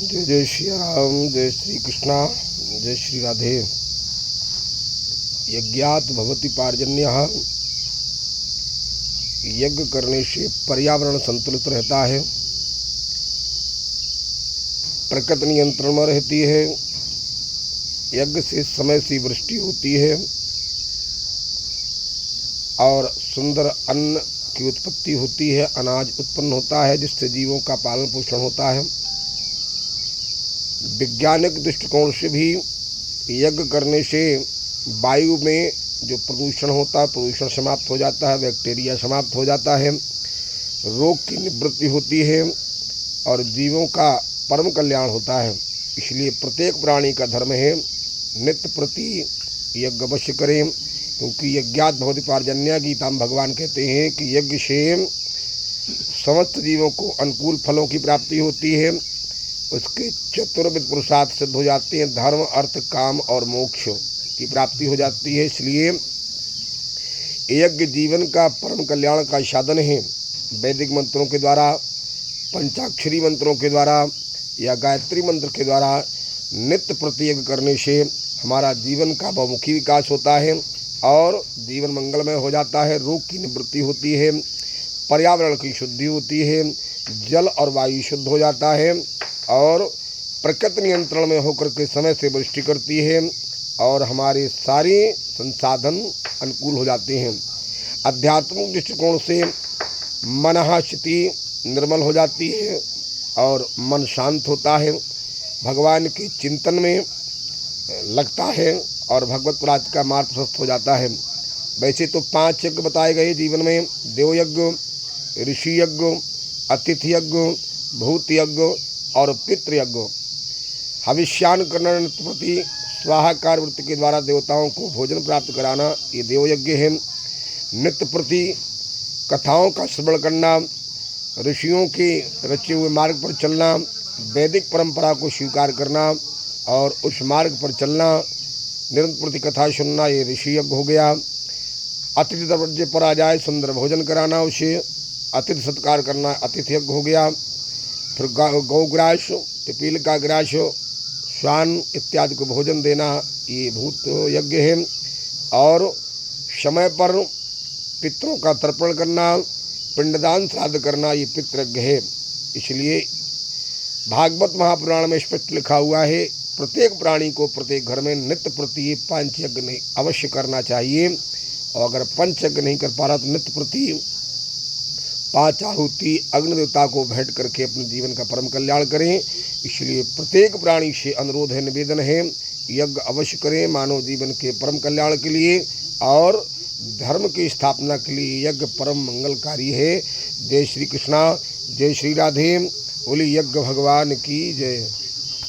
जय जय श्री राम, जय श्री कृष्णा, जय श्री राधे। यज्ञात भवति पार्जन्यः। यज्ञ करने से पर्यावरण संतुलित रहता है, प्रकृति नियंत्रण में रहती है। यज्ञ से समय से वृष्टि होती है और सुंदर अन्न की उत्पत्ति होती है, अनाज उत्पन्न होता है जिससे जीवों का पालन पोषण होता है। वैज्ञानिक दृष्टिकोण से भी यज्ञ करने से वायु में जो प्रदूषण होता है, प्रदूषण समाप्त हो जाता है, बैक्टीरिया समाप्त हो जाता है, रोग की निवृत्ति होती है और जीवों का परम कल्याण होता है। इसलिए प्रत्येक प्राणी का धर्म है नित्य प्रति यज्ञ अवश्य करें, क्योंकि यज्ञात भवति पार्जन्य। गीता में भगवान कहते हैं कि यज्ञ से समस्त जीवों को अनुकूल फलों की प्राप्ति होती है, उसके चतुर्विध पुरुषार्थ सिद्ध हो जाते हैं, धर्म अर्थ काम और मोक्ष की प्राप्ति हो जाती है। इसलिए यज्ञ जीवन का परम कल्याण का साधन है। वैदिक मंत्रों के द्वारा, पंचाक्षरी मंत्रों के द्वारा या गायत्री मंत्र के द्वारा नित्य प्रति यज्ञ करने से हमारा जीवन का बहुमुखी विकास होता है और जीवन मंगलमय हो जाता है। रोग की निवृत्ति होती है, पर्यावरण की शुद्धि होती है, जल और वायु शुद्ध हो जाता है और प्रकृति नियंत्रण में होकर के समय से वृष्टि करती है और हमारे सारे संसाधन अनुकूल हो जाते हैं। आध्यात्मिक दृष्टिकोण से मनः स्थिति निर्मल हो जाती है और मन शांत होता है, भगवान के चिंतन में लगता है और भगवत प्राप्ति का मार्ग प्रशस्त हो जाता है। वैसे तो 5 यज्ञ बताए गए जीवन में: देवयज्ञ, ऋषि यज्ञ, अतिथि यज्ञ, भूत यज्ञ और पितृयज्ञ। हविष्यान करना, नित्य प्रति स्वाहाकार वृत्ति के द्वारा देवताओं को भोजन प्राप्त कराना, ये देवयज्ञ है। नित्य प्रति कथाओं का श्रवण करना, ऋषियों के रचे हुए मार्ग पर चलना, वैदिक परंपरा को स्वीकार करना और उस मार्ग पर चलना, निरंतर प्रति कथा सुनना, ये ऋषि यज्ञ हो गया। अतिथि दरवाजे पर आ जाए, सुंदर भोजन कराना, उसे अतिथि सत्कार करना, अतिथि यज्ञ हो गया। फिर गौग्रास, पिपील का ग्रास, श्वान इत्यादि को भोजन देना, ये भूत यज्ञ है। और समय पर पितरों का तर्पण करना, पिंडदान श्राद्ध करना, ये पितृयज्ञ है। इसलिए भागवत महापुराण में स्पष्ट लिखा हुआ है प्रत्येक प्राणी को प्रत्येक घर में नित्य प्रति ये 5 यज्ञ अवश्य करना चाहिए। और अगर 5 यज्ञ नहीं कर पा रहा तो नित्य प्रति 5 आहुति अग्नि देवता को भेंट करके अपने जीवन का परम कल्याण करें। इसलिए प्रत्येक प्राणी से अनुरोध है, निवेदन है, यज्ञ अवश्य करें मानव जीवन के परम कल्याण के लिए और धर्म की स्थापना के लिए यज्ञ परम मंगलकारी है। जय श्री कृष्णा, जय श्री राधे। बोली यज्ञ भगवान की जय।